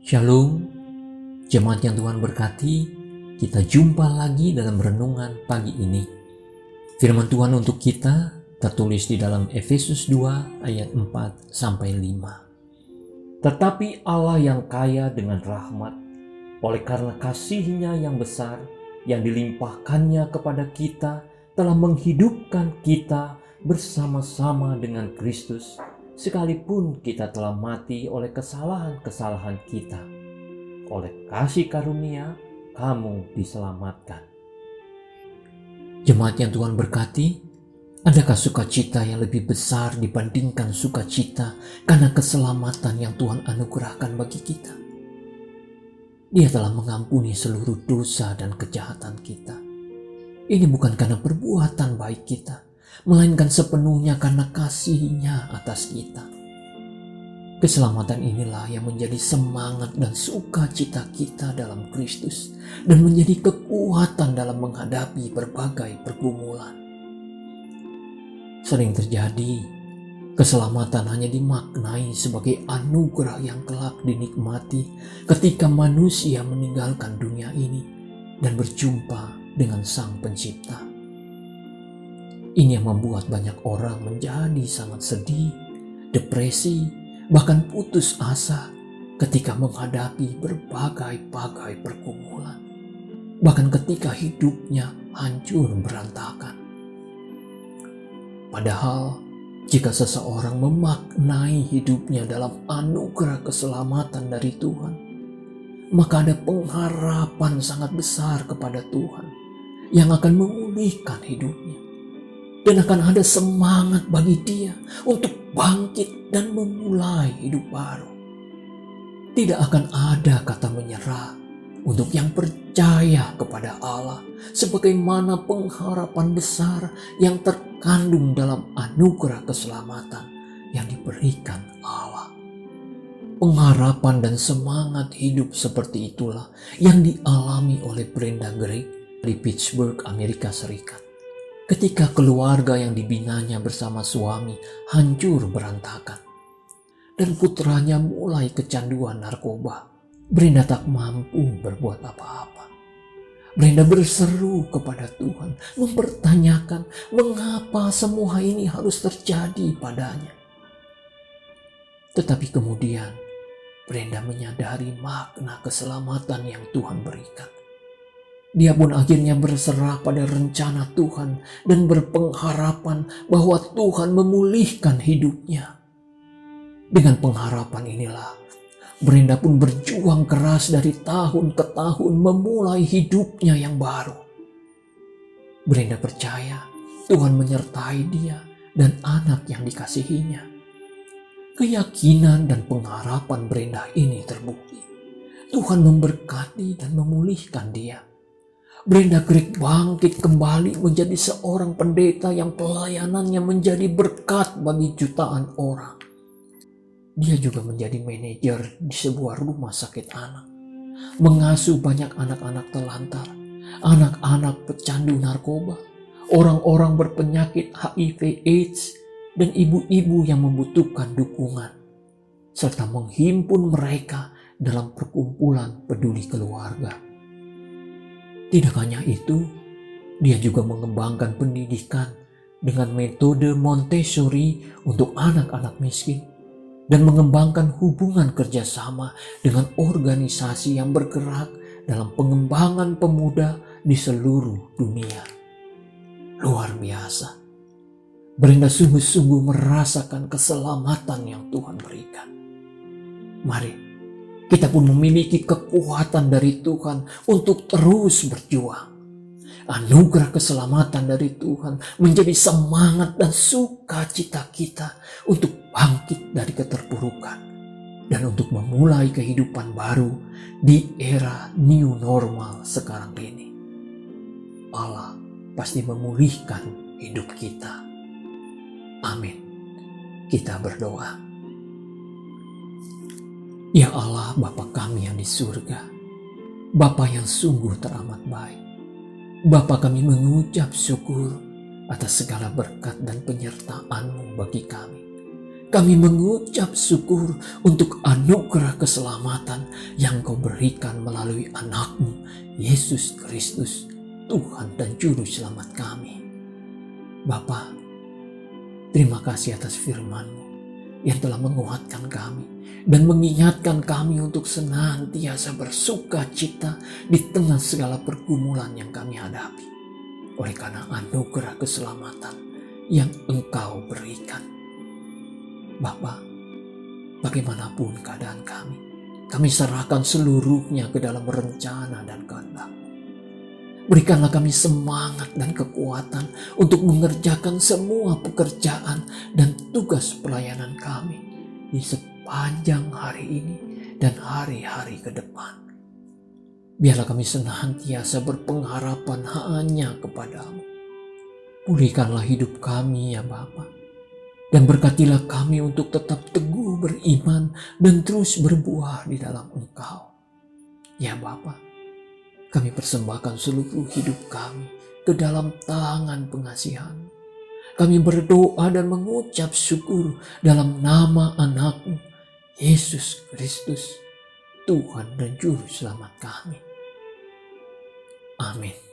Shalom, jemaat yang Tuhan berkati, kita jumpa lagi dalam renungan pagi ini. Firman Tuhan untuk kita tertulis di dalam Efesus 2 ayat 4-5. Tetapi Allah yang kaya dengan rahmat, oleh karena kasih-Nya yang besar, yang dilimpahkannya kepada kita, telah menghidupkan kita bersama-sama dengan Kristus, sekalipun kita telah mati oleh kesalahan-kesalahan kita. Oleh kasih karunia, kamu diselamatkan. Jemaat yang Tuhan berkati, adakah sukacita yang lebih besar dibandingkan sukacita karena keselamatan yang Tuhan anugerahkan bagi kita? Dia telah mengampuni seluruh dosa dan kejahatan kita. Ini bukan karena perbuatan baik kita, melainkan sepenuhnya karena kasih-Nya atas kita. Keselamatan inilah yang menjadi semangat dan sukacita kita dalam Kristus dan menjadi kekuatan dalam menghadapi berbagai pergumulan. Sering terjadi, keselamatan hanya dimaknai sebagai anugerah yang kelak dinikmati ketika manusia meninggalkan dunia ini dan berjumpa dengan Sang Pencipta. Ini yang membuat banyak orang menjadi sangat sedih, depresi, bahkan putus asa ketika menghadapi berbagai pergumulan. Bahkan ketika hidupnya hancur berantakan. Padahal, jika seseorang memaknai hidupnya dalam anugerah keselamatan dari Tuhan, maka ada pengharapan sangat besar kepada Tuhan yang akan memulihkan hidupnya. Dan akan ada semangat bagi dia untuk bangkit dan memulai hidup baru. Tidak akan ada kata menyerah untuk yang percaya kepada Allah, sebagaimana pengharapan besar yang terkandung dalam anugerah keselamatan yang diberikan Allah. Pengharapan dan semangat hidup seperti itulah yang dialami oleh Brenda Gregg di Pittsburgh, Amerika Serikat. Ketika keluarga yang dibinanya bersama suami hancur berantakan dan putranya mulai kecanduan narkoba, Brenda tak mampu berbuat apa-apa. Brenda berseru kepada Tuhan, mempertanyakan mengapa semua ini harus terjadi padanya. Tetapi kemudian Brenda menyadari makna keselamatan yang Tuhan berikan. Dia pun akhirnya berserah pada rencana Tuhan dan berpengharapan bahwa Tuhan memulihkan hidupnya. Dengan pengharapan inilah, Brenda pun berjuang keras dari tahun ke tahun memulai hidupnya yang baru. Brenda percaya Tuhan menyertai dia dan anak yang dikasihinya. Keyakinan dan pengharapan Brenda ini terbukti. Tuhan memberkati dan memulihkan dia. Brenda Gregg bangkit kembali menjadi seorang pendeta yang pelayanannya menjadi berkat bagi jutaan orang. Dia juga menjadi manajer di sebuah rumah sakit anak, mengasuh banyak anak-anak terlantar, anak-anak pecandu narkoba, orang-orang berpenyakit HIV/AIDS, dan ibu-ibu yang membutuhkan dukungan, serta menghimpun mereka dalam perkumpulan peduli keluarga. Tidak hanya itu, dia juga mengembangkan pendidikan dengan metode Montessori untuk anak-anak miskin dan mengembangkan hubungan kerjasama dengan organisasi yang bergerak dalam pengembangan pemuda di seluruh dunia. Luar biasa. Brenda sungguh-sungguh merasakan keselamatan yang Tuhan berikan. Mari kita pun memiliki kekuatan dari Tuhan untuk terus berjuang. Anugerah keselamatan dari Tuhan menjadi semangat dan sukacita kita untuk bangkit dari keterpurukan dan untuk memulai kehidupan baru di era new normal sekarang ini. Allah pasti memulihkan hidup kita. Amin. Kita berdoa. Ya Allah, Bapa kami yang di surga, Bapa yang sungguh teramat baik. Bapa, kami mengucap syukur atas segala berkat dan penyertaan-Mu bagi kami. Kami mengucap syukur untuk anugerah keselamatan yang Kau berikan melalui anak-Mu, Yesus Kristus, Tuhan dan Juru Selamat kami. Bapa, terima kasih atas firman-Mu yang telah menguatkan kami dan mengingatkan kami untuk senantiasa bersuka cita di tengah segala pergumulan yang kami hadapi. Oleh karena anugerah keselamatan yang Engkau berikan. Bapa, bagaimanapun keadaan kami serahkan seluruhnya ke dalam rencana dan kehendak. Berikanlah kami semangat dan kekuatan untuk mengerjakan semua pekerjaan dan tugas pelayanan kami di sepanjang hari ini dan hari-hari ke depan. Biarlah kami senantiasa berpengharapan hanya kepada-Mu. Pulihkanlah hidup kami ya Bapa. Dan berkatilah kami untuk tetap teguh beriman dan terus berbuah di dalam Engkau. Ya Bapa, kami persembahkan seluruh hidup kami ke dalam tangan pengasihan. Kami berdoa dan mengucap syukur dalam nama anak-Mu, Yesus Kristus, Tuhan dan Juru Selamat kami. Amin.